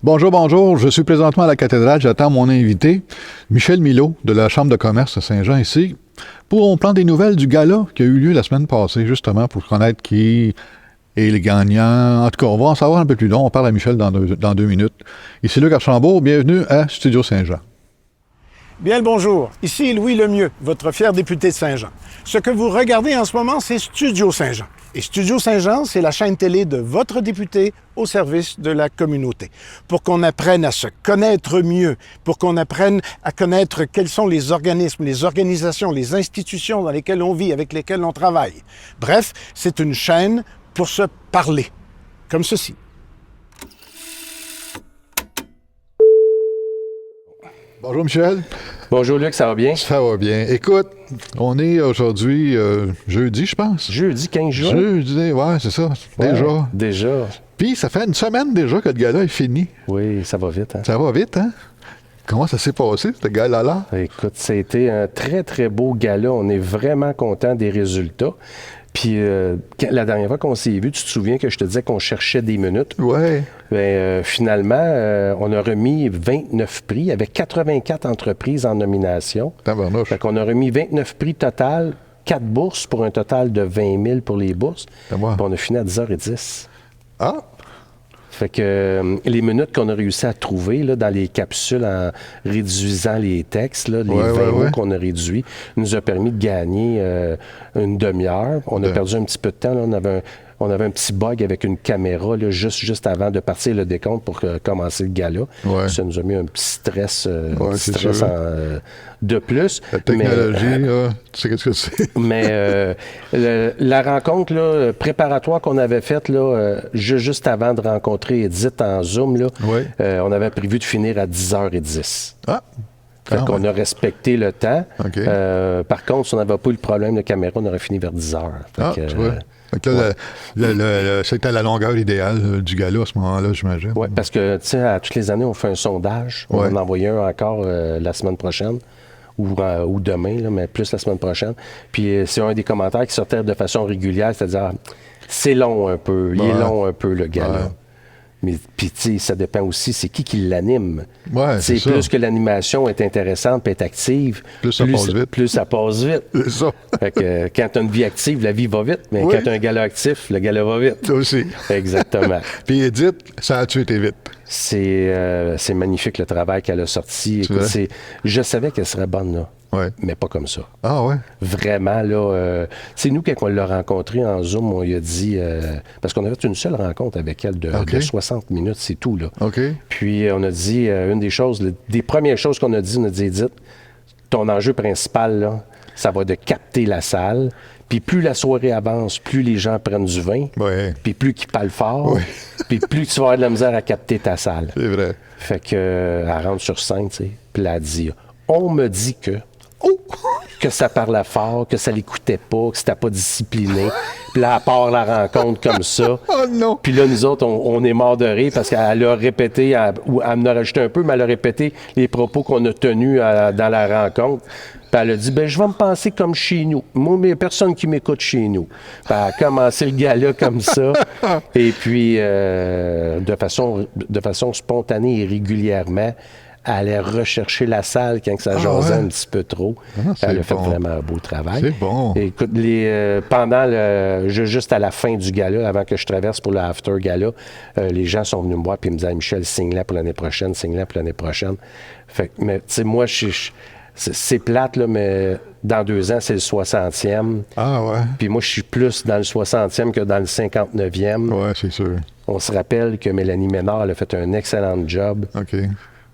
Bonjour, bonjour. Je suis présentement à la cathédrale. J'attends mon invité, Michel Milot, de la Chambre de commerce de Saint-Jean ici, pour prendre des nouvelles du gala qui a eu lieu la semaine passée, justement, pour connaître qui est le gagnant. En tout cas, on va en savoir un peu plus long. On parle à Michel dans deux minutes. Ici Luc Archambault. Bienvenue à Studio Saint-Jean. Bien le bonjour. Ici Louis Lemieux, votre fier député de Saint-Jean. Ce que vous regardez en ce moment, c'est Studio Saint-Jean. Et Studio Saint-Jean, c'est la chaîne télé de votre député au service de la communauté. Pour qu'on apprenne à se connaître mieux, pour qu'on apprenne à connaître quels sont les organismes, les organisations, les institutions dans lesquelles on vit, avec lesquelles on travaille. Bref, c'est une chaîne pour se parler, comme ceci. Bonjour Michel. Bonjour Luc, ça va bien? Ça va bien. Écoute, on est aujourd'hui jeudi, je pense. Jeudi 15 juin? Jeudi, ouais, c'est ça. Déjà. Ouais, déjà. Puis ça fait une semaine déjà que le gala est fini. Oui, ça va vite. Hein? Ça va vite, hein? Comment ça s'est passé, ce gala-là? Écoute, ça a été un très, très beau gala. On est vraiment content des résultats. Puis la dernière fois qu'on s'est vu, tu te souviens que je te disais qu'on cherchait des minutes? Oui. Finalement, on a remis 29 prix avec 84 entreprises en nomination. Tabarnouche. Fait qu'on a remis 29 prix total, 4 bourses pour un total de 20 000 pour les bourses. Puis on a fini à 10h10. Ah! Fait que les minutes qu'on a réussi à trouver là, dans les capsules en réduisant les textes, là, les 20 mots qu'on a réduits, nous a permis de gagner une demi-heure. On a perdu un petit peu de temps. Là. On avait un petit bug avec une caméra là, juste avant de partir le décompte pour commencer le gala. Ouais. Ça nous a mis un petit stress, de plus. La technologie, tu sais qu'est-ce que c'est. Mais la rencontre là, préparatoire qu'on avait faite là, juste avant de rencontrer Edith en Zoom, là, on avait prévu de finir à 10h10. Ah! Fait qu'on a respecté le temps. Okay. Par contre, si on n'avait pas eu le problème de caméra, on aurait fini vers 10h. Tu vois. Donc là, c'était la longueur idéale du gala à ce moment-là, j'imagine. Oui, parce que, tu sais, à toutes les années, on fait un sondage. On va en envoyer un encore la semaine prochaine ou demain, là, mais plus la semaine prochaine. Puis c'est un des commentaires qui sortait de façon régulière, c'est-à-dire, c'est long un peu, il est long un peu le gala. Ouais. Mais puis, tu sais, ça dépend aussi, c'est qui l'anime. Ouais, c'est plus que l'animation est intéressante et est active, plus ça passe vite. Plus ça passe vite. C'est ça. Fait que quand tu as une vie active, la vie va vite, mais quand tu as un gala actif, le gala va vite. Toi aussi. Exactement. Puis Edith, ça a-tu été vite? C'est magnifique le travail qu'elle a sorti. Écoute, je savais qu'elle serait bonne, là. Ouais. Mais pas comme ça. Ah ouais? Vraiment, là, c'est nous, quand on l'a rencontrée en Zoom, on lui a dit, parce qu'on avait fait une seule rencontre avec elle de 60 minutes, c'est tout, là. OK. Puis on a dit, des premières choses qu'on a dit, on a dit, Edith, ton enjeu principal, là, ça va de capter la salle. Puis plus la soirée avance, plus les gens prennent du vin, puis plus qu'ils parlent fort, puis plus tu vas avoir de la misère à capter ta salle. C'est vrai. Fait que, elle rentre sur scène, tu sais, puis elle a dit, on me dit que ça parlait fort, que ça l'écoutait pas, que c'était pas discipliné. Puis là, elle part la rencontre comme ça. Oh non! Puis là, nous autres, on est morts de rire parce qu'elle a répété, ou elle en a rajouté un peu, mais elle a répété les propos qu'on a tenus dans la rencontre. Puis elle a dit, je vais me penser comme chez nous. Moi, il n'y a personne qui m'écoute chez nous. Puis elle a commencé le gala comme ça. Et puis, de façon spontanée et régulièrement, elle allait rechercher la salle quand ça jasait un petit peu trop. Elle a fait vraiment un beau travail. C'est bon. Et écoute, juste à la fin du gala, avant que je traverse pour le after gala, les gens sont venus me voir et me disaient, Michel, signe-la pour l'année prochaine, signe-la pour l'année prochaine. Fait que, mais tu sais, moi, c'est plate, là, mais dans 2 ans, c'est le 60e. Ah ouais. Puis moi, je suis plus dans le 60e que dans le 59e. Ouais, c'est sûr. On se rappelle que Mélanie Ménard, elle a fait un excellent job. OK.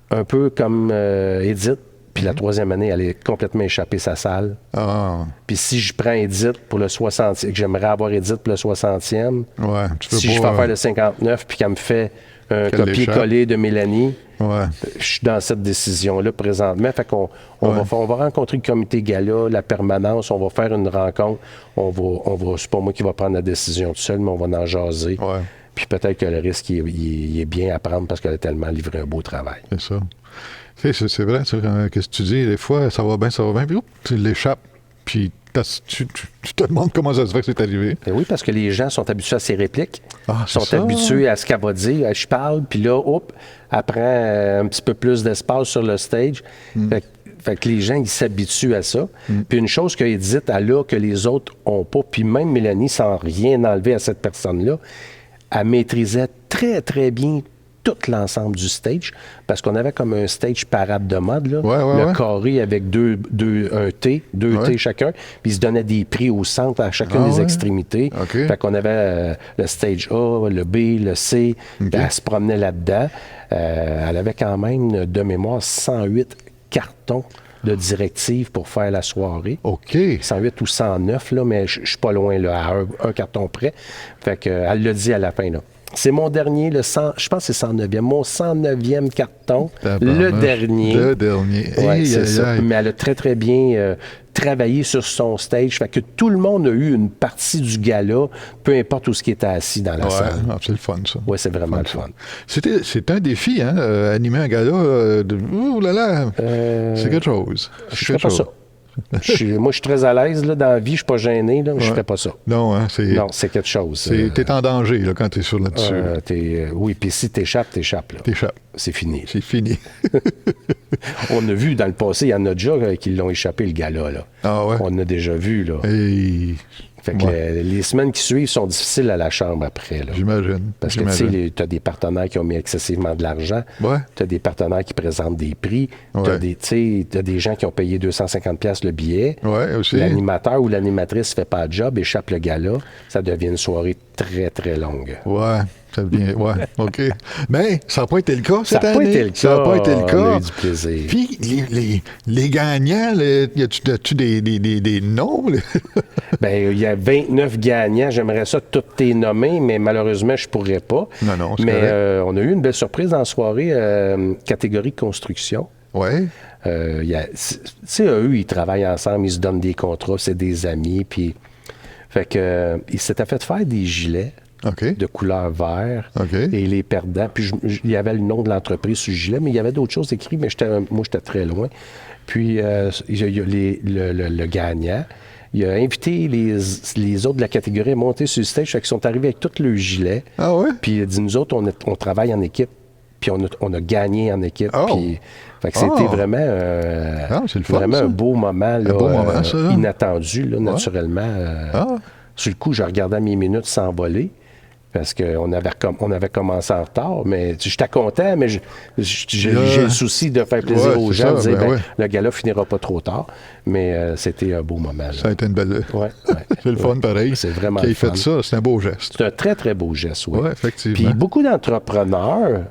Un peu comme Edith. Puis la 3e année, elle est complètement échappée sa salle. Ah. Puis si je prends Edith pour le 60e, que j'aimerais avoir Edith pour le 60e, si je fais faire le 59 puis qu'elle me fait un copier-coller de Mélanie, je suis dans cette décision-là présentement. Fait qu'on on va rencontrer le comité gala, la permanence, on va faire une rencontre. C'est pas moi qui va prendre la décision tout seul, mais on va en jaser. Ouais. Puis peut-être que le risque, il est bien à prendre parce qu'elle a tellement livré un beau travail. C'est ça. C'est vrai, qu'est-ce que tu dis? Des fois, ça va bien, puis tu l'échappes, puis tu te demandes comment ça se fait que c'est arrivé. Ben oui, parce que les gens sont habitués à ces répliques. Ah, c'est sont ça. habitués à ce qu'elle va dire. Je parle, puis là, hop, elle prend un petit peu plus d'espace sur le stage. Fait que les gens, ils s'habituent à ça. Puis une chose qu'elle dit, elle a que les autres n'ont pas, puis même Mélanie, sans rien enlever à cette personne-là, elle maîtrisait très, très bien tout l'ensemble du stage, parce qu'on avait comme un stage parade de mode, là, le carré avec un T, deux T chacun, puis ils se donnaient des prix au centre à chacune des extrémités. Fait qu'on avait le stage A, le B, le C, puis elle se promenait là-dedans. Elle avait quand même, de mémoire, 108 cartons de directives pour faire la soirée. OK. 108 ou 109, là, mais je suis pas loin, là, à un carton près. Fait qu'elle l'a dit à la fin, là. C'est mon dernier, je pense que c'est 109e. Mon 109e carton, le dernier. Le dernier. Oui, c'est ça. Mais elle a très, très bien travaillé sur son stage. Fait que tout le monde a eu une partie du gala, peu importe où ce qui était assis dans la salle. C'est le fun, ça. Oui, c'est vraiment le fun. C'est un défi, hein, animer un gala ouh là là, c'est quelque chose. Je ferais pas ça. Moi, je suis très à l'aise là, dans la vie, je suis pas gêné, là, mais je ferais pas ça. Non, hein, c'est quelque chose. T'es en danger là, quand t'es sur là-dessus. Oui, puis si t'échappes, là. T'échappes. C'est fini. C'est fini. On a vu dans le passé, il y en a déjà qui l'ont échappé, le gala, là. Ah ouais? On a déjà vu, là. Et... Fait que les semaines qui suivent sont difficiles à la chambre après, là. J'imagine. Parce que, tu sais, tu as des partenaires qui ont mis excessivement de l'argent. Ouais. Tu as des partenaires qui présentent des prix. Tu as des gens qui ont payé 250$ le billet. Ouais, aussi. L'animateur ou l'animatrice ne fait pas le job, échappe le gala. Ça devient une soirée très, très longue. Ouais. Ça devient... Ouais, OK. Mais ça n'a pas été le cas cette année. Ça n'a pas été le cas. Ça n'a pas été le cas. On a eu du plaisir. Puis, les gagnants, as-tu des noms? Bien, il y a 29 gagnants. J'aimerais ça toutes les nommer, mais malheureusement, je ne pourrais pas. Non, c'est mais correct. on a eu une belle surprise dans la soirée, catégorie construction. Oui. Tu sais, eux, ils travaillent ensemble, ils se donnent des contrats, c'est des amis. Puis, fait que, ils s'étaient fait faire des gilets. OK. De couleur vert. OK. Et les perdants. Puis il y avait le nom de l'entreprise sur le gilet, mais il y avait d'autres choses écrites, mais moi, j'étais très loin. Puis il y a le gagnant. Il a invité les autres de la catégorie à monter sur le stage. Fait qu'ils sont arrivés avec tous leurs gilets. Ah ouais? Puis il a dit, nous autres, on travaille en équipe. Puis on a gagné en équipe. Oh. Puis, fait que c'était vraiment, c'est le fun, vraiment ça. un beau moment, là, un beau moment, ça, là. inattendu, là, naturellement. Sur le coup, je regardais mes minutes s'envoler. Parce qu'on avait commencé en retard, mais j'étais content, mais j'ai le souci de faire plaisir aux gens, de dire, le gala finira pas trop tard, mais c'était un beau moment. Là. Ça a été une belle... Ouais. C'est le fun, pareil. C'est vraiment Qu'il le ait fait fun. ça, c'est un beau geste. C'est un très, très beau geste, oui. Oui, effectivement. Puis beaucoup d'entrepreneurs,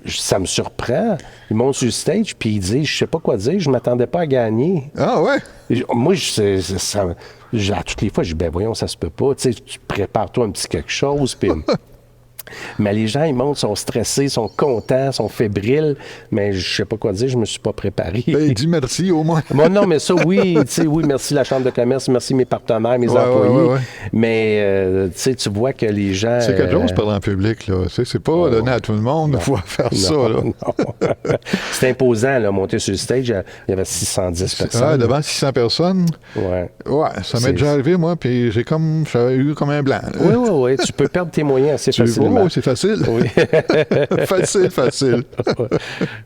ça me surprend, ils montent sur le stage, puis ils disent, je sais pas quoi dire, je m'attendais pas à gagner. Ah ouais? Moi, à toutes les fois, je dis, ben voyons, ça se peut pas. Tu sais, tu prépares-toi un petit quelque chose. Puis... mais les gens, ils montent, sont stressés, sont contents, sont fébriles. Mais je sais pas quoi dire, je me suis pas préparé. Ben, dis merci au moins. Moi, non, mais ça, oui, tu sais, oui, merci la Chambre de commerce, merci mes partenaires, mes employés. Ouais. Mais, tu sais, tu vois que les gens... C'est quelque chose de parler en public, là. C'est pas donné à tout le monde de pouvoir faire ça, là. Non. C'est imposant, là, monter sur le stage. Il y avait 610 personnes. Ah, devant 600 personnes? Ouais. Ouais, ça m'est déjà arrivé, moi, puis j'avais eu comme un blanc. Oui. Tu peux perdre tes moyens assez facilement. Oh, c'est facile. Oui. facile.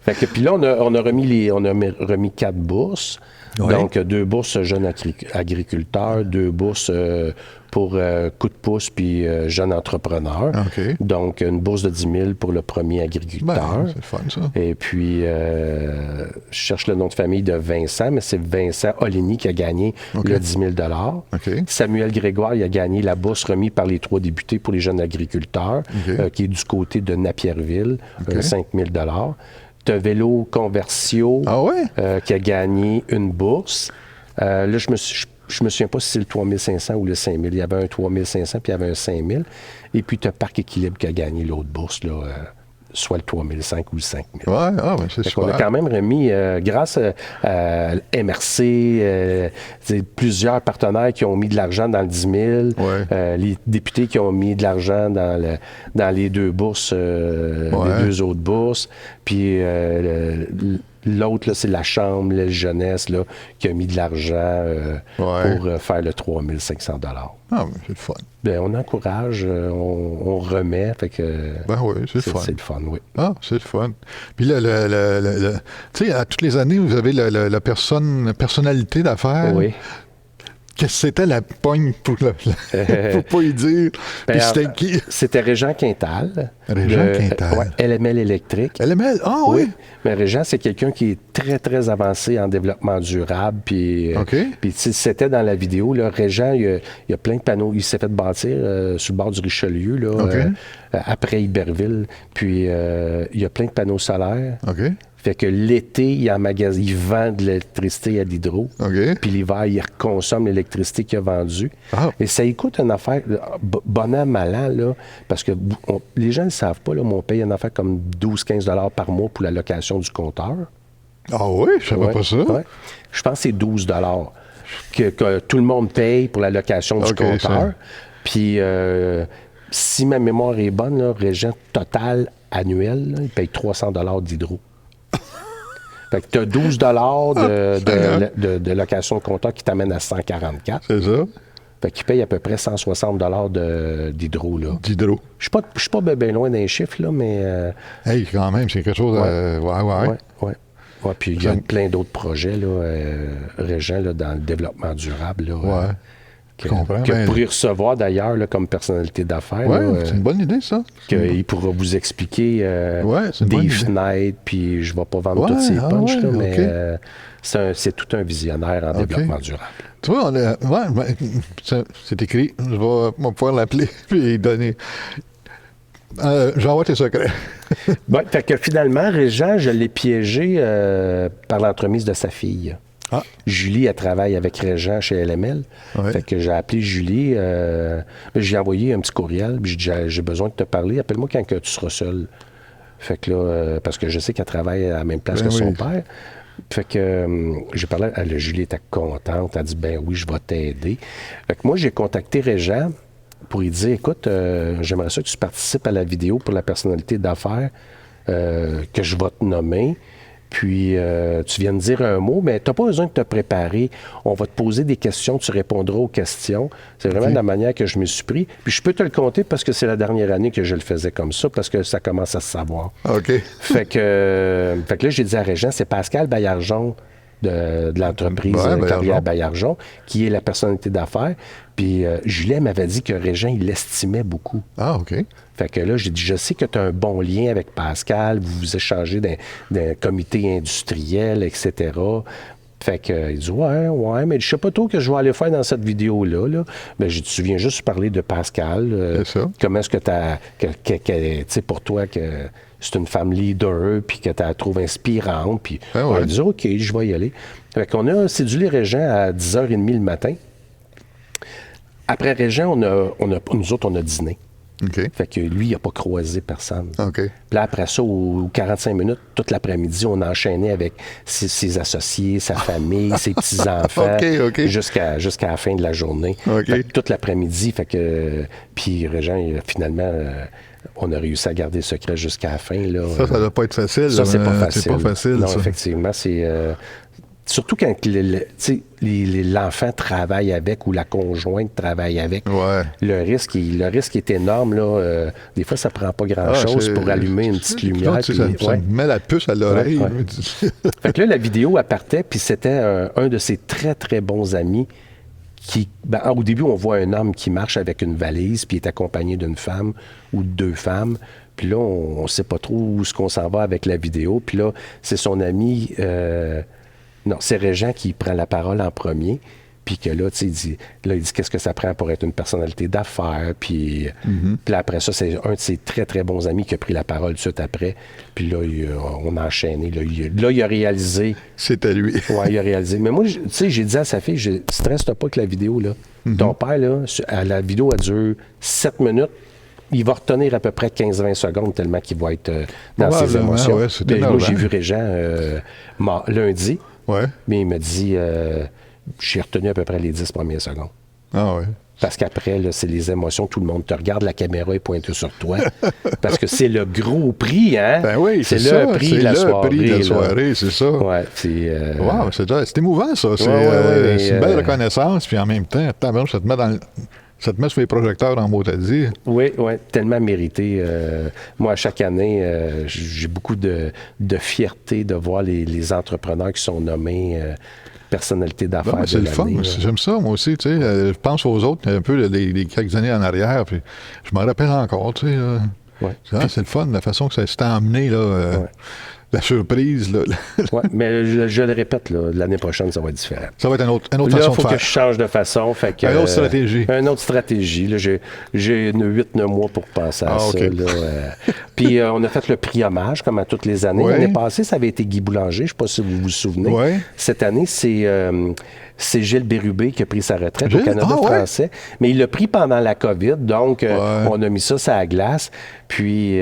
Fait que, puis là, on a remis 4 bourses. Oui. Donc, 2 bourses jeunes agriculteurs, 2 bourses pour coup de pouce puis jeunes entrepreneurs. OK. Donc, une bourse de 10 000 pour le premier agriculteur. C'est le fun, ça. Et puis, je cherche le nom de famille de Vincent, mais c'est Vincent Oligny qui a gagné le 10 000 OK. Samuel Grégoire, il a gagné la bourse remise par les 3 députés pour les jeunes agriculteurs, qui est du côté de Napierville, 5 000 Tu as Vélo Conversio, qui a gagné une bourse. Là, je me souviens pas si c'est le 3500 ou le 5000. Il y avait un 3500 puis il y avait un 5000. Et puis, tu as Parc Équilibre qui a gagné l'autre bourse, là, soit le 3005 ou le 5000. C'est super. On a quand même remis, grâce à MRC, plusieurs partenaires qui ont mis de l'argent dans le 10 000, les députés qui ont mis de l'argent dans les 2 bourses, les 2 autres bourses, puis L'autre, là, c'est la chambre, la jeunesse, là, qui a mis de l'argent pour faire le 3500 $. Ah, mais c'est le fun. Bien, on encourage, on remet, fait que... Ben oui, c'est le fun. C'est le fun, oui. Ah, c'est le fun. Puis là, tu sais, à toutes les années, vous avez la personnalité d'affaires. Oui. Qu'est-ce que c'était la pogne pour pas y dire? Puis c'était qui? C'était Régent Quintal. Régent Quintal. Ouais, LML électrique. LML? Ah oui? Mais Régent, c'est quelqu'un qui est très, très avancé en développement durable. Puis, puis c'était dans la vidéo. Là, Régent, il y a plein de panneaux. Il s'est fait bâtir sur le bord du Richelieu, là, après Iberville. Puis il y a plein de panneaux solaires. OK. Fait que l'été, il vend de l'électricité à l'hydro. Puis l'hiver, il consomme l'électricité qu'il a vendue. Et ça coûte une affaire, bon an, mal an, là, parce que les gens ne le savent pas, là, mais on paye une affaire comme 12-15 $ par mois pour la location du compteur. Ah oui? Je savais pas ça. Ouais. Je pense que c'est 12 $ que tout le monde paye pour la location du compteur. Puis, si ma mémoire est bonne, là, Régent total annuel, là, il paye 300 $ d'hydro. Fait que tu as 12 $ de location de compteur qui t'amène à 144. C'est ça. Fait qu'il paye à peu près 160 $ d'hydro, là. D'hydro. Je suis pas bien loin d'un chiffre, là, mais... Hey, quand même, c'est quelque chose... Ouais, puis il y a plein d'autres projets, là, Régent, là, dans le développement durable, là. Que pour y recevoir, d'ailleurs, là, comme personnalité d'affaires. Oui, c'est une bonne idée, ça. Qu'il pourra vous expliquer des fenêtres, puis je ne vais pas vendre toutes ces punches, là, mais c'est tout un visionnaire en développement durable. Tu vois, c'est écrit. Je vais pouvoir l'appeler et donner... j'envoie tes secrets. Fait que finalement, Régent, je l'ai piégé par l'entremise de sa fille. Julie, elle travaille avec Régent chez LML. Fait que j'ai appelé Julie. J'ai envoyé un petit courriel. Puis j'ai besoin de te parler. Appelle-moi quand que tu seras seul. Fait que là, parce que je sais qu'elle travaille à la même place que son père. Fait que j'ai parlé. Julie était contente. Elle a dit, ben oui, je vais t'aider. Fait que moi, j'ai contacté Régent pour lui dire, écoute, j'aimerais ça que tu participes à la vidéo pour la personnalité d'affaires que je vais te nommer. Puis, tu viens de dire un mot, mais tu n'as pas besoin de te préparer. On va te poser des questions, tu répondras aux questions. C'est vraiment de la manière que je me suis pris. Puis, je peux te le compter parce que c'est la dernière année que je le faisais comme ça, parce que ça commence à se savoir. OK. Fait que là, j'ai dit à Régent, c'est Pascal Baillargeon de l'entreprise Carrière Baillargeon, qui est la personnalité d'affaires. Puis, Julien m'avait dit que Régent, il l'estimait beaucoup. Ah, OK. Fait que là, j'ai dit, je sais que tu as un bon lien avec Pascal, vous vous échangez d'un comité industriel, etc. Fait que, il dit, ouais, mais je sais pas trop que je vais aller faire dans cette vidéo-là. Là. Ben, j'ai dit, tu viens juste parler de Pascal. C'est ça. Comment est-ce que tu sais, pour toi, que c'est une femme leader, puis que tu la trouves inspirante. Puis on a dit, OK, je vais y aller. Fait qu'on a cédulé Régent à 10h30 le matin. Après Régent, nous autres, on a dîné. OK. Fait que lui, il n'a pas croisé personne. OK. Puis là, après ça, aux 45 minutes, toute l'après-midi, on a enchaîné avec ses associés, sa famille, ses petits-enfants, jusqu'à la fin de la journée. Fait que toute l'après-midi, puis Régent, finalement, on a réussi à garder le secret jusqu'à la fin. Là. Ça doit pas être facile. Ça, c'est pas facile. C'est pas facile, non, ça. effectivement, c'est... surtout quand l'enfant travaille avec ou la conjointe travaille avec. Le risque est énorme. Là. Des fois, ça prend pas grand-chose pour allumer une petite lumière. Ça me met la puce à l'oreille. Fait que là, la vidéo, elle partait, puis c'était un de ses très, très bons amis qui... au début, on voit un homme qui marche avec une valise, puis il est accompagné d'une femme ou de deux femmes. Puis là, on ne sait pas trop où est-ce qu'on s'en va avec la vidéo. Puis là, c'est son ami... Non, c'est Régent qui prend la parole en premier, puis que là, tu sais, il dit qu'est-ce que ça prend pour être une personnalité d'affaires, puis là, après ça, c'est un de ses très, très bons amis qui a pris la parole tout de suite après, puis là, on a enchaîné, là, il a réalisé... C'était lui. Oui, il a réalisé. Mais moi, tu sais, j'ai dit à sa fille, stresse-toi pas avec la vidéo, là. Ton père, là, la vidéo, elle dure 7 minutes, il va retenir à peu près 15-20 secondes tellement qu'il va être dans ses émotions. Moi, j'ai vu Régent lundi. Ouais. Mais il me dit, j'ai retenu à peu près les 10 premières secondes. Ah ouais. Parce qu'après, là, c'est les émotions, tout le monde te regarde, la caméra est pointée sur toi. Parce que c'est le gros prix, hein? Ben oui, c'est ça. le prix de la soirée. Prix de la là. soirée, c'est ça. Ouais, Wow, c'est émouvant, ça. C'est ouais, une belle reconnaissance, puis en même temps, ça te met sur les projecteurs en mot à dire. Oui, tellement mérité. Moi, à chaque année, j'ai beaucoup de fierté de voir les entrepreneurs qui sont nommés personnalités d'affaires de C'est le fun. l'année. J'aime ça, moi aussi. Tu sais, je pense aux autres un peu les quelques années en arrière, puis je me rappelle encore. Tu sais, Ouais. c'est le fun, la façon que ça s'est emmené, là, la surprise. Là. Ouais, mais je le répète, là, l'année prochaine, ça va être différent. Ça va être une autre Là, façon il faut de que faire. je change de façon. Fait que, Une autre stratégie. Une autre stratégie. Là, j'ai 8-9 mois pour penser à ça. OK. Là, Puis on a fait le prix hommage, comme à toutes les années. Ouais. L'année passée, ça avait été Guy Boulanger. Je ne sais pas si vous vous souvenez. Ouais. Cette année, c'est Gilles Bérubé qui a pris sa retraite au Gilles? Canada Ah, ouais? français. Mais il l'a pris pendant la COVID, donc on a mis ça sur la glace. Puis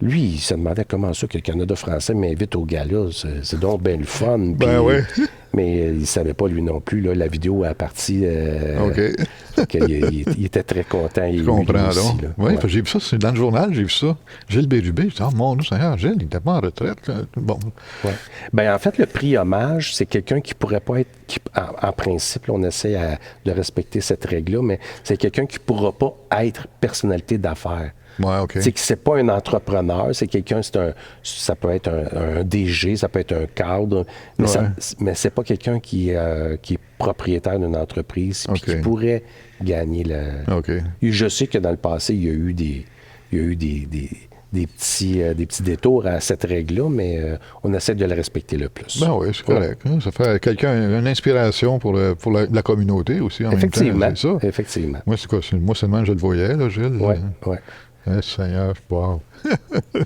lui, il se demandait comment ça que le Canada français m'invite au gala. C'est donc bien le fun. Ben Puis, ouais. Mais il ne savait pas, lui non plus. Là, la vidéo a parti. OK. Il était très content. Je comprends, aussi, là. là. Oui, Ouais. j'ai vu ça, c'est dans le journal, j'ai vu ça. Gilles Bérubé, je dis, oh mon Dieu, Seigneur, Gilles, il n'était pas en retraite. Là. Bon. Ouais. Ben, en fait, le prix hommage, c'est quelqu'un qui pourrait pas être. En principe, là, on essaie de respecter cette règle-là, mais c'est quelqu'un qui ne pourra pas être personnalité d'affaires. Ouais, OK. C'est pas un entrepreneur, c'est quelqu'un, ça peut être un DG, ça peut être un cadre, mais, Ouais. mais c'est pas quelqu'un qui est propriétaire d'une entreprise puis qui OK. pourrait gagner le. OK. Je sais que dans le passé, il y a eu des petits détours à cette règle-là, mais on essaie de le respecter le plus. Ben oui, c'est correct. Hein. Ça fait une inspiration pour la communauté aussi, en Effectivement. même temps. C'est ça. Effectivement. Moi, c'est quoi? Moi, seulement, je le voyais, là, Gilles. Oui. Seigneur, wow.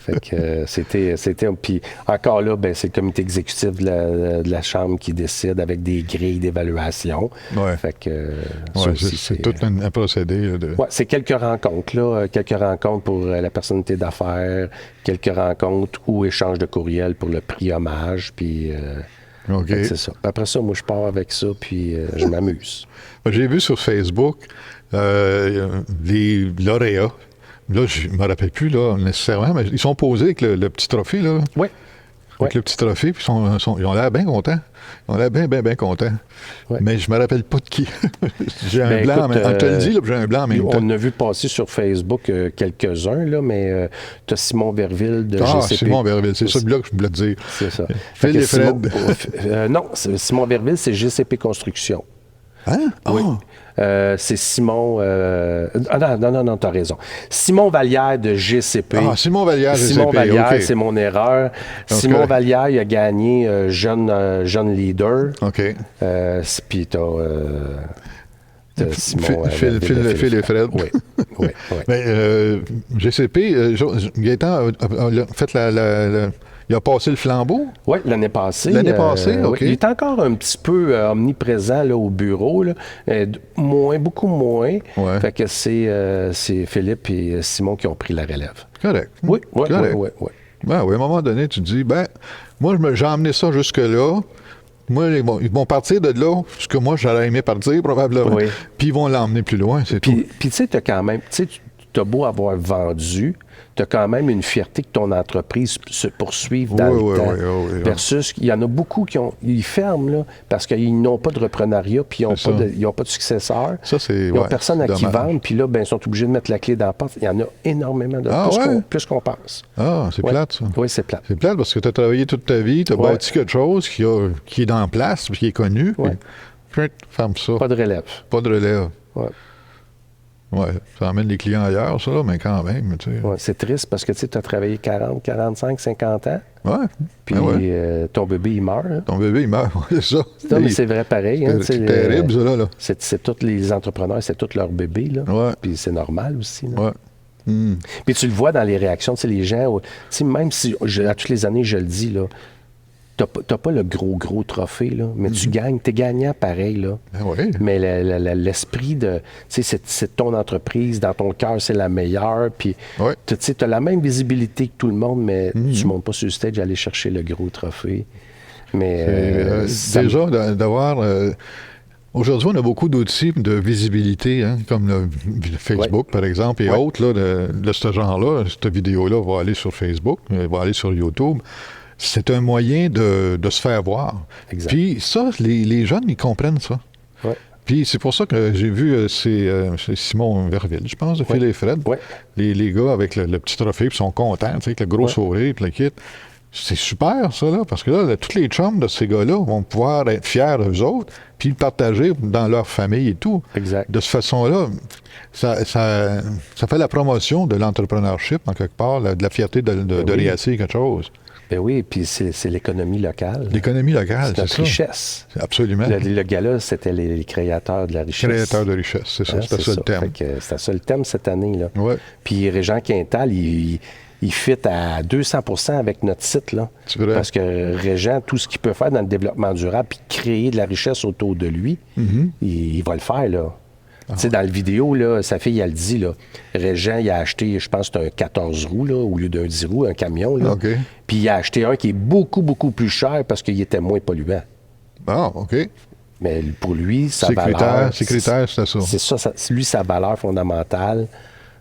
Fait que c'était. Puis encore là, ben, c'est le comité exécutif de la Chambre qui décide avec des grilles d'évaluation. Ouais. Fait que ça Ouais, aussi, c'est tout un procédé. Là, de... Ouais, c'est quelques rencontres, là. Quelques rencontres pour la personnalité d'affaires, quelques rencontres ou échange de courriel pour le prix hommage, puis OK. fait que c'est ça. Après ça, moi, je pars avec ça, puis je m'amuse. J'ai vu sur Facebook les lauréats. Là, je ne me rappelle plus là, nécessairement, mais ils sont posés avec le petit trophée, là. Oui. Avec le petit trophée, puis ils ont l'air bien contents. Ils ont l'air bien contents. Ouais. Mais je ne me rappelle pas de qui. J'ai un Ben, blanc, écoute, on te le dit, là, j'ai un blanc en même temps. On a vu passer sur Facebook quelques-uns, là, mais tu as Simon Verville de GCP. Simon Verville, c'est celui-là que je voulais te dire. C'est ça. Phil Fait que et Fred. non, Simon Verville, c'est GCP Construction. Hein? Oui. C'est Simon... non, t'as raison. Simon Vallière de GCP. Ah, Simon Vallière, Simon GCP, Vallière, OK. c'est mon erreur. Simon Vallière, il a gagné jeune leader. OK. Puis t'as Simon... Phil et Fred. Oui. Mais GCP, Gaétan a fait il a passé le flambeau. Oui, l'année passée. L'année passée, OK. Oui. Il est encore un petit peu omniprésent là, au bureau, là. Beaucoup moins. Ouais. Fait que c'est Philippe et Simon qui ont pris la relève. Correct. Oui. Ben oui, à un moment donné, tu te dis, moi, j'ai emmené ça jusque-là. Moi, ils vont partir de là, ce que moi, j'aurais aimé partir, probablement. Oui. Puis ils vont l'emmener plus loin, c'est tout. Puis tu sais, t'as quand même... Tu as beau avoir vendu, tu as quand même une fierté que ton entreprise se poursuive dans le temps. Oui. Versus, il y en a beaucoup ils ferment là, parce qu'ils n'ont pas de reprenariat, puis ils n'ont pas de successeur. Ça, c'est... Ils n'ont personne à qui vendre, puis là, ils sont obligés de mettre la clé dans la porte. Il y en a énormément de plus qu'on pense. Ah, c'est plate, ça. Oui, c'est plate. C'est plate parce que tu as travaillé toute ta vie, tu as bâti quelque chose qui est dans place, qui est connu. Ouais. Puis, ferme ça. Pas de relève. Pas de relève. Ouais. Oui, ça emmène les clients ailleurs, ça, mais quand même, tu sais. Ouais, c'est triste parce que tu as travaillé 40, 45, 50 ans, Ouais. puis ton bébé, il meurt. Hein. Ton bébé, il meurt, c'est ça. Non, mais c'est vrai pareil. Hein, c'est terrible, ça, là. C'est tous les entrepreneurs, c'est tous leurs bébés, là. Ouais. Puis c'est normal aussi. Là. Ouais. Puis tu le vois dans les réactions, les gens, même si à toutes les années, je le dis, là, t'as pas le gros trophée, là, mais tu gagnes, t'es gagnant pareil, là. Ben oui. Mais l'esprit de, c'est ton entreprise, dans ton cœur, c'est la meilleure, puis t'as la même visibilité que tout le monde, mais tu montes pas sur le stage aller chercher le gros trophée. Mais déjà, d'avoir... Aujourd'hui, on a beaucoup d'outils de visibilité, hein, comme le Facebook, par exemple, et autres, là, de ce genre-là. Cette vidéo-là va aller sur Facebook, va aller sur YouTube. C'est un moyen de se faire voir. Exact. Puis ça, les jeunes, ils comprennent ça. Ouais. Puis c'est pour ça que j'ai vu, c'est Simon Verville, je pense, de Phil et Fred. Ouais. Les gars avec le petit trophée, puis sont contents, tu sais, avec le gros sourire, puis le kit. C'est super, ça, là, parce que là, tous les chums de ces gars-là vont pouvoir être fiers d'eux autres, puis le partager dans leur famille et tout. Exact. De cette façon-là, ça fait la promotion de l'entrepreneurship, en quelque part, de la fierté de réaliser quelque chose. Ben oui, puis c'est l'économie locale. L'économie locale, c'est notre ça. richesse. Absolument. Le gars-là, c'était les créateurs de la richesse. Créateurs de richesse, c'est ça. C'était ça le thème. C'était ça le thème cette année, là. Ouais. Puis Régent Quintal, il fit à 200% avec notre site, là. C'est vrai. Parce que Régent, tout ce qu'il peut faire dans le développement durable puis créer de la richesse autour de lui, il va le faire, là. Tu sais, dans la vidéo, là, sa fille, elle le dit, là, Régent, il a acheté, je pense, un 14 roues, là, au lieu d'un 10 roues, un camion, là. OK. Puis il a acheté un qui est beaucoup, beaucoup plus cher parce qu'il était moins polluant. Ah, OK. Mais pour lui, sa Ses valeur... critères, c'était ça. C'est ça, lui, sa valeur fondamentale,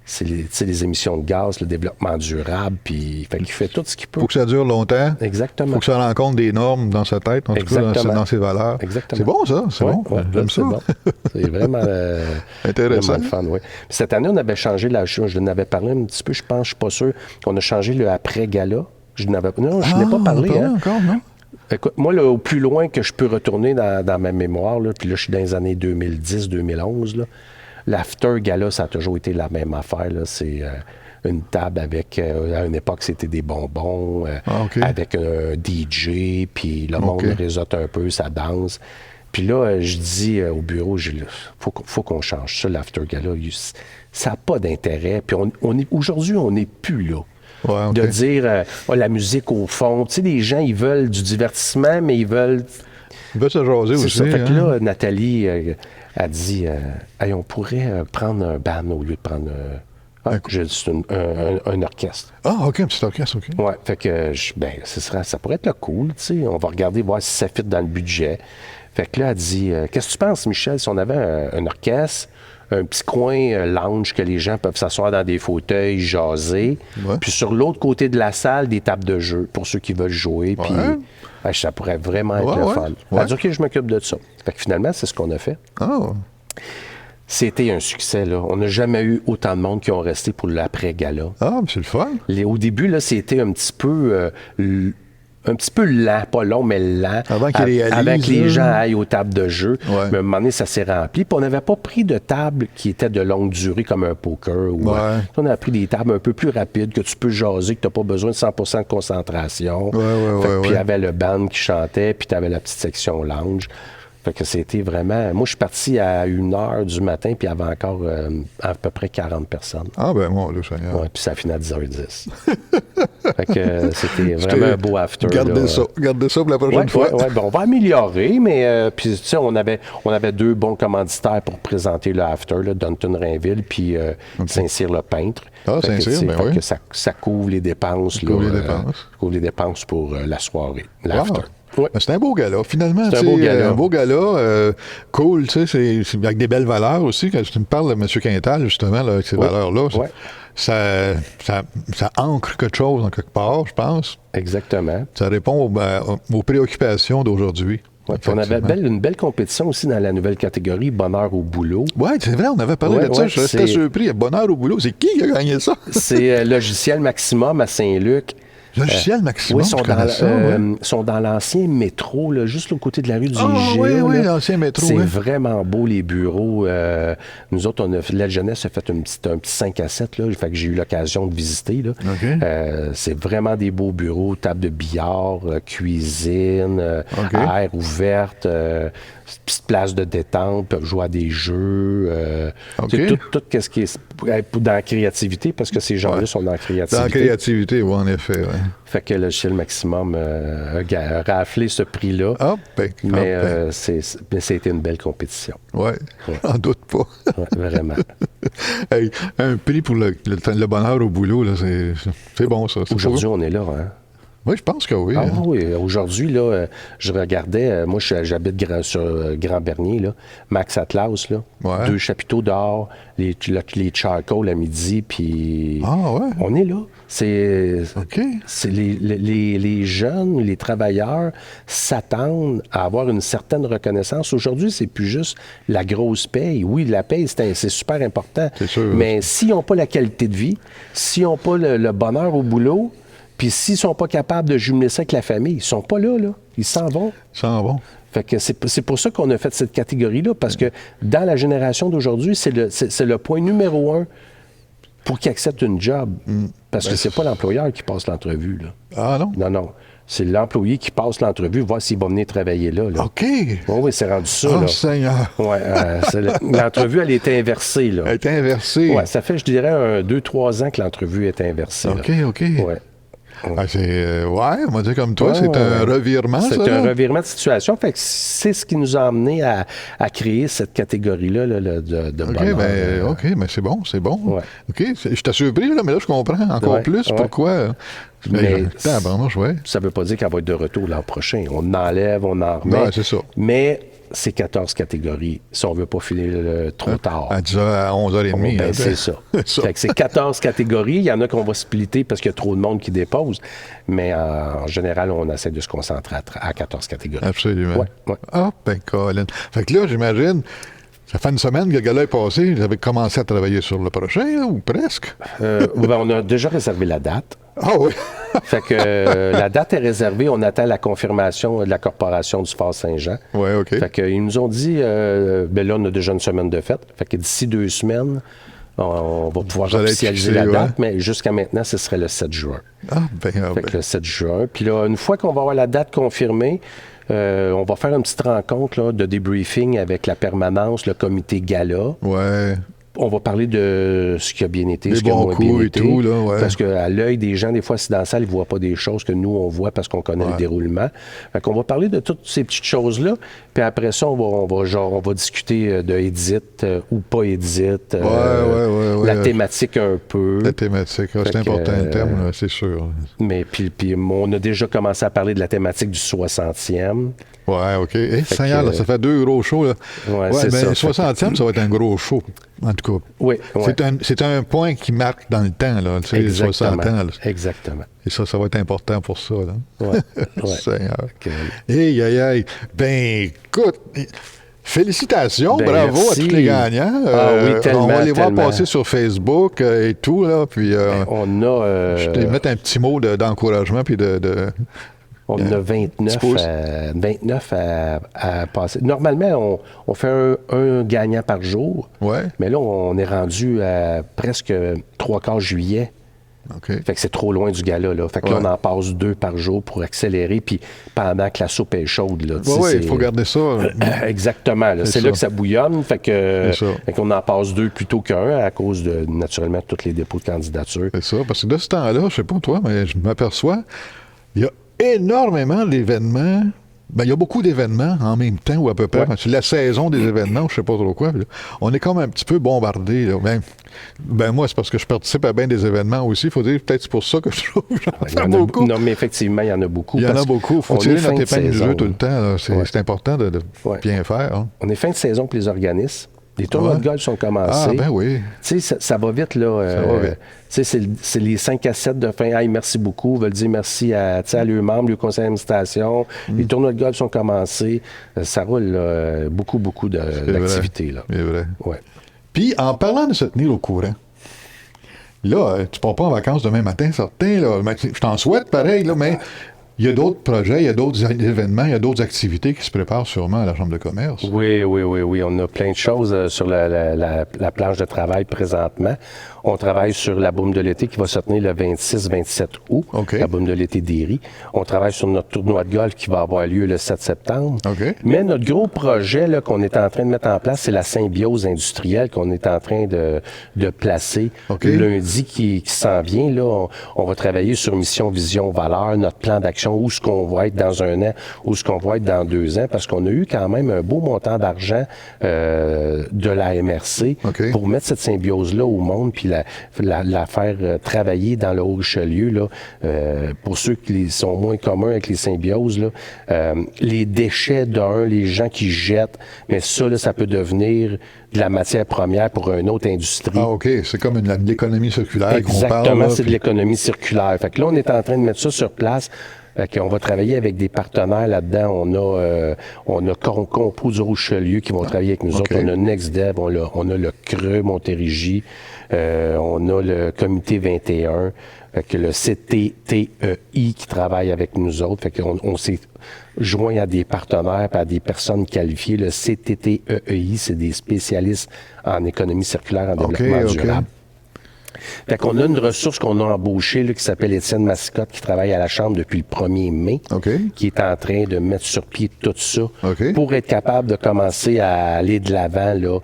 c'est les émissions de gaz, le développement durable, puis il fait tout ce qu'il peut. Faut que ça dure longtemps. Exactement. Faut que ça rencontre des normes dans sa tête, en tout cas, dans ses valeurs. Exactement. C'est bon, ça. C'est bon. J'aime ça. Bon. C'est vraiment, intéressant. Vraiment le fun, oui. Puis cette année, on avait changé je n'avais parlé un petit peu, je pense, je suis pas sûr, qu'on a changé le après-gala. Je n'ai pas parlé. Encore, non? Écoute, moi, là, au plus loin que je peux retourner dans ma mémoire, là, puis là, je suis dans les années 2010-2011, là, l'after gala, ça a toujours été la même affaire. Là. C'est une table avec, à une époque, c'était des bonbons, avec un DJ, puis le monde réseaute un peu, ça danse. Puis là, je dis au bureau, faut qu'on change ça, l'after gala. Ça n'a pas d'intérêt. Puis aujourd'hui, on n'est plus là. Ouais, de dire la musique au fond. Tu sais, les gens, ils veulent du divertissement, mais ils veulent... Ils veulent se jaser aussi. Ça. Fait que là, Nathalie a dit hey, on pourrait prendre un band au lieu de prendre un orchestre. Ah, OK, un petit orchestre, OK. Ouais, fait que ça pourrait être cool, tu sais. On va regarder, voir si ça fit dans le budget. Fait que là, elle dit qu'est-ce que tu penses, Michel, si on avait un orchestre, un petit coin lounge que les gens peuvent s'asseoir dans des fauteuils, jaser. Ouais. Puis sur l'autre côté de la salle, des tables de jeu pour ceux qui veulent jouer. Puis ça pourrait vraiment être le fun. Elle a dit OK, je m'occupe de ça. Fait que finalement, c'est ce qu'on a fait. Oh. C'était un succès, là. On n'a jamais eu autant de monde qui ont resté pour l'après-gala. Ah, mais c'est le fun. Au début, là, c'était un petit peu lent, pas long, mais lent. Avant qu'ils réalisent. Avant que les gens aillent aux tables de jeu. Ouais. Mais à un moment donné, ça s'est rempli. Puis on n'avait pas pris de table qui était de longue durée comme un poker. On a pris des tables un peu plus rapides, que tu peux jaser, que tu n'as pas besoin de 100% de concentration. Puis il y avait le band qui chantait, puis tu avais la petite section lounge. Fait que c'était vraiment... Moi, je suis parti à 1h du matin, puis il y avait encore à peu près 40 personnes. Ah ben moi, là, Seigneur. Ouais, puis ça a fini à 10h10. Fait que c'était vraiment un beau after. Gardez ça pour la prochaine fois. Ouais, on va améliorer, mais puis tu sais, on avait deux bons commanditaires pour présenter le after, là, Dunton Rainville, puis Saint-Cyr le peintre. Ah, Saint-Cyr, ben oui. Que ça couvre les dépenses. Couvre les dépenses pour la soirée, l'after. Ouais. C'est un beau gala, finalement. C'est un beau gala, cool, tu sais, c'est avec des belles valeurs aussi. Quand tu me parles de M. Quintal, justement, là, avec ces valeurs-là, ça ancre quelque chose en quelque part, je pense. Exactement. Ça répond aux préoccupations d'aujourd'hui. Ouais, on avait une belle compétition aussi dans la nouvelle catégorie Bonheur au boulot. Oui, c'est vrai, on avait parlé de ça. Je restais surpris. Bonheur au boulot, c'est qui a gagné ça? C'est Logiciel Maximum à Saint-Luc. Logiciel Maximum, oui, sont dans l'ancien métro, là, juste au côté de la rue du IGA. Oui, l'ancien métro. C'est vraiment beau, les bureaux. Nous autres, la jeunesse a fait un petit 5 à 7, là, fait que j'ai eu l'occasion de visiter. Là. Okay. C'est vraiment des beaux bureaux, table de billard, cuisine, air ouverte, petite place de détente, peuvent jouer à des jeux. Tout ce qui est dans la créativité, parce que ces gens-là sont dans la créativité. Dans la créativité, oui, en effet. Ouais. Fait que le Logiciel Maximum a raflé ce prix-là. Mais c'était une belle compétition. Oui, j'en doute pas. Vraiment. Hey, un prix pour le bonheur au boulot, là, c'est bon, ça. Aujourd'hui, on est là, hein? Oui, je pense que oui. Ah hein. oui, aujourd'hui, là, je regardais, moi j'habite sur Grand-Bernier, là, Max Atlas, là, Ouais. 2 chapiteaux dehors, les charcoal à midi, puis Ah ouais? on est là. C'est OK. les jeunes, les travailleurs s'attendent à avoir une certaine reconnaissance. Aujourd'hui, c'est plus juste la grosse paye. Oui, la paye, c'est super important. C'est sûr. Mais s'ils n'ont pas la qualité de vie, s'ils n'ont pas le bonheur au boulot, puis s'ils sont pas capables de jumeler ça avec la famille, ils sont pas là, là. Ils s'en vont. Ça bon. Fait que c'est pour ça qu'on a fait cette catégorie-là, parce que dans la génération d'aujourd'hui, c'est le point numéro 1 pour qu'ils acceptent une job. Parce que c'est pas l'employeur qui passe l'entrevue, là. Ah non? Non, non. C'est l'employé qui passe l'entrevue, voir s'il va venir travailler là. là. OK. Oui, c'est rendu ça, Ah, là. Seigneur. Ouais, l'entrevue, elle est inversée, là. Elle est inversée. Ouais, ça fait, je dirais, 2-3 ans que l'entrevue est inversée. OK, là. OK. Ouais. Ah, ouais, on va dire comme toi, Ouais, c'est un ouais. revirement, ça. C'est un là. revirement de situation. Fait que c'est ce qui nous a amené à créer cette catégorie-là là, de OK, bonheur. OK, mais c'est bon, c'est bon. Ouais. OK, je t'ai surpris, là, mais là, je comprends encore Ouais, plus ouais. pourquoi. Mais Ouais. ça ne veut pas dire qu'elle va être de retour l'an prochain. On enlève, on en remet. Ouais, c'est ça. Mais c'est 14 catégories, si on ne veut pas filer trop tard. À 10h, à 11h30. Ben, hein, c'est ça. C'est ça. Fait que c'est 14 catégories. Il y en a qu'on va splitter parce qu'il y a trop de monde qui dépose. Mais en général, on essaie de se concentrer à 14 catégories. Absolument. Ouais, ouais. Ah, ben, Colin. Fait que là, j'imagine, ça fait une semaine que le gars-là est passé. Vous avez commencé à travailler sur le prochain, là, ou presque? Ben, on a déjà réservé la date. Ah oui. Fait que la date est réservée. On attend la confirmation de la Corporation du Fort Saint-Jean. Oui, OK. Fait qu'ils nous ont dit, ben là, on a déjà une semaine de fête. Fait que d'ici 2 semaines, on va pouvoir Vous allez être officialiser fixé, la date. ouais. Mais jusqu'à maintenant, ce serait le 7 juin. Ah, ben, Fait que le 7 juin. Puis là, une fois qu'on va avoir la date confirmée, on va faire une petite rencontre là, de débriefing avec la permanence, le comité gala. ouais. On va parler de ce qui a bien été, Les ce qui a bons moins coups bien et été. tout, là, ouais. Parce qu'à l'œil des gens, des fois, si dans la salle, ils ne voient pas des choses que nous, on voit parce qu'on connaît le déroulement. Fait qu'on va parler de toutes ces petites choses-là. Puis après ça, on va discuter de Edith ou pas Edith. Ouais. La thématique un peu. La thématique, c'est Fait que, important le terme, là, c'est sûr. Mais puis on a déjà commencé à parler de la thématique du 60e. Ouais, OK. Eh, Fait Seigneur, que, là, ça fait 2 gros shows, là. Ouais, c'est mais ça. le 60e, ça va être un gros show, en tout cas. Oui, ouais. C'est un point qui marque dans le temps, là, tu sais, les 60 ans. Là. Exactement. Et ça va être important pour ça, là. Ouais, ouais. Seigneur. Fait que- Aïe. Ben, écoute, félicitations, Ben, bravo merci. à tous les gagnants. Ah oui, tellement, on va les voir tellement. passer sur Facebook et tout, là, puis On a... je vais mettre un petit mot d'encouragement, puis de... On a 29, pouce. 29 à passer. Normalement, on fait un gagnant par jour. Ouais. Mais là, on est rendu à presque 3/4 juillet. OK. Fait que c'est trop loin du gala, là. Fait que là, Ouais. on en passe 2 par jour pour accélérer, puis pendant que la soupe est chaude, là. tu sais, Oui, il c'est- faut garder ça. Exactement. là. C'est C'est ça. là que ça bouillonne. Fait C'est ça. qu'on en passe 2 plutôt qu'un à cause de, naturellement, tous les dépôts de candidature. C'est ça, parce que de ce temps-là, je sais pas toi, mais je m'aperçois, il y a énormément d'événements. Ben, il y a beaucoup d'événements en même temps, ou à peu près. Ouais. C'est la saison des événements, je sais pas trop quoi. Puis là, on est comme un petit peu bombardé. Là. Ben, moi, c'est parce que je participe à bien des événements aussi. Il faut dire, peut-être c'est pour ça que je trouve que j'en Il y fais en a beaucoup. Non, mais effectivement, il y en a beaucoup. Il y en a parce beaucoup. Il faut qu'on tirer est fin notre de épingle du saison, jeu tout le là. temps. Là. C'est Ouais. c'est important de Ouais. bien faire. Hein. On est fin de saison pour les organismes. Les tournois Ouais. de golf sont commencés. Ah, ben oui. Tu sais, ça va vite, là. Ça va vite. Tu sais, c'est les 5 à 7 de fin. Hey, merci beaucoup. Ils veulent dire merci à leurs membres, le conseil d'administration. Mm. Les tournois de golf sont commencés. Ça roule, là, beaucoup d'activités, là. C'est vrai. Ouais. Puis, en parlant de se tenir au courant, là, tu pars pas en vacances demain matin, certain, là. Mais je t'en souhaite pareil, là, mais il y a d'autres projets, il y a d'autres événements, il y a d'autres activités qui se préparent sûrement à la Chambre de commerce. Oui. On a plein de choses sur la planche de travail présentement. On travaille sur la boum de l'été qui va se tenir le 26-27 août, OK. la boum de l'été d'Éry. On travaille sur notre tournoi de golf qui va avoir lieu le 7 septembre. OK. Mais notre gros projet là, qu'on est en train de mettre en place, c'est la symbiose industrielle qu'on est en train de placer. OK. Lundi qui s'en vient, là, on va travailler sur mission, vision, valeur, notre plan d'action, où est-ce qu'on va être dans 1 an, où est-ce qu'on va être dans 2 ans, parce qu'on a eu quand même un beau montant d'argent de la MRC OK. pour mettre cette symbiose-là au monde, puis la faire travailler dans le Haut-Richelieu, là, pour ceux qui sont moins communs avec les symbioses, là, les déchets les gens qui jettent, mais ça, là, ça peut devenir de la matière première pour une autre industrie. Ah, OK. C'est comme l'économie circulaire qu'on parle. Exactement, là, c'est de l'économie circulaire. Fait que là, on est en train de mettre ça sur place. Fait qu'on va travailler avec des partenaires là-dedans. On a Compo du Richelieu qui vont travailler avec nous autres. On a NextDev, on a le Creux Montérégie, on a le Comité 21, fait que le CTTEI qui travaille avec nous autres. Fait qu'on s'est joint à des partenaires et à des personnes qualifiées. Le CTTEI, c'est des spécialistes en économie circulaire, en développement durable. Fait qu'on a une ressource qu'on a embauchée là, qui s'appelle Étienne Massicotte, qui travaille à la Chambre depuis le 1er mai, qui est en train de mettre sur pied tout ça pour être capable de commencer à aller de l'avant là,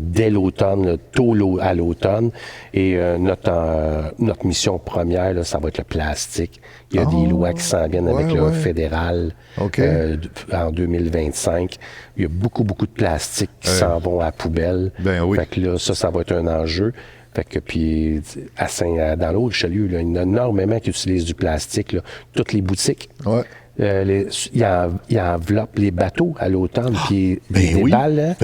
dès l'automne, là, tôt à l'automne. Et notre mission première, là, ça va être le plastique. Il y a des lois qui s'en viennent avec le fédéral en 2025. Il y a beaucoup de plastiques qui s'en vont à la poubelle. Ben oui. Fait que là, ça va être un enjeu. Fait que, puis, dans le Haut-Richelieu, là, il y en a énormément qui utilisent du plastique. Là. Toutes les boutiques, ils enveloppent les bateaux à l'automne, puis ils déballent.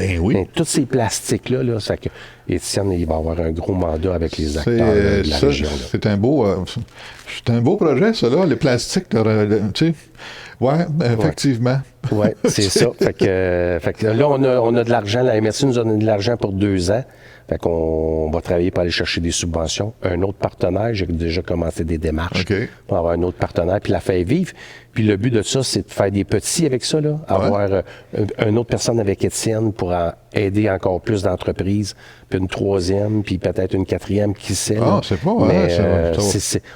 Tous ces plastiques-là, là, ça que Étienne, il va avoir un gros mandat avec les acteurs de la région. Là. C'est un beau projet, ça, là, le plastique. Tu sais. Oui, effectivement. Oui, c'est ça. Fait que là, on a de l'argent. La MRC nous a donné de l'argent pour 2 ans. Fait qu'on va travailler pour aller chercher des subventions. Un autre partenaire, j'ai déjà commencé des démarches pour avoir un autre partenaire, puis la faire vivre. Puis le but de ça, c'est de faire des petits avec ça, là. Avoir une autre personne avec Étienne pour aider encore plus d'entreprises, puis une 3e, puis peut-être une 4e, qui sait. Ah, c'est pas,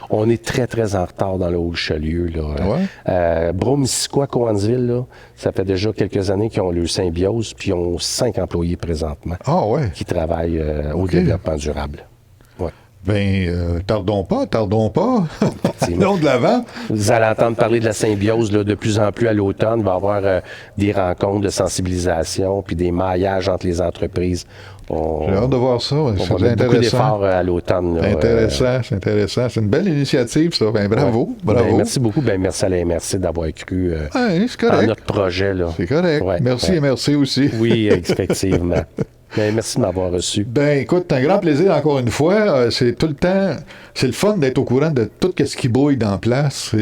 on est très, très en retard dans le Haut-Richelieu, là. Brome-Missisquoi, Cowansville, là, ça fait déjà quelques années qu'ils ont le symbiose, puis ils ont 5 employés présentement qui travaillent au développement durable. Ouais. Bien, tardons pas. Allons de l'avant. Vous allez entendre parler de la symbiose là, de plus en plus à l'automne. Il va y avoir des rencontres de sensibilisation puis des maillages entre les entreprises. J'ai hâte de voir ça. C'est intéressant. Beaucoup d'efforts à l'automne. C'est intéressant. C'est une belle initiative, ça. Ben, bravo. Ben, merci beaucoup. Ben, merci à la MRC d'avoir cru à notre projet. Là. C'est correct. Merci et merci aussi. Oui, effectivement. Ben, merci de m'avoir reçu. Ben, écoute, c'est un grand plaisir encore une fois. C'est tout le temps, c'est le fun d'être au courant de tout ce qui bouille dans place.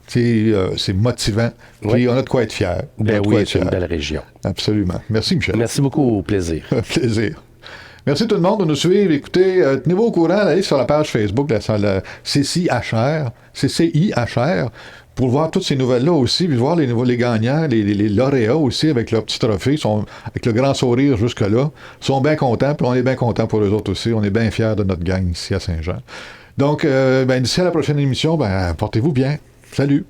C'est motivant. Puis on a de quoi être fiers. Ben oui, c'est une belle région. Absolument. Merci, Michel. Merci beaucoup. Au plaisir. Plaisir. Merci tout le monde de nous suivre. Écoutez, tenez-vous au courant, allez sur la page Facebook de la CCIHR, pour voir toutes ces nouvelles-là aussi, puis voir les gagnants, les lauréats aussi, avec leur petit trophée, avec le grand sourire jusque-là, sont bien contents, puis on est bien contents pour eux autres aussi. On est bien fiers de notre gang ici à Saint-Jean. Donc, d'ici à la prochaine émission, portez-vous bien. Salut!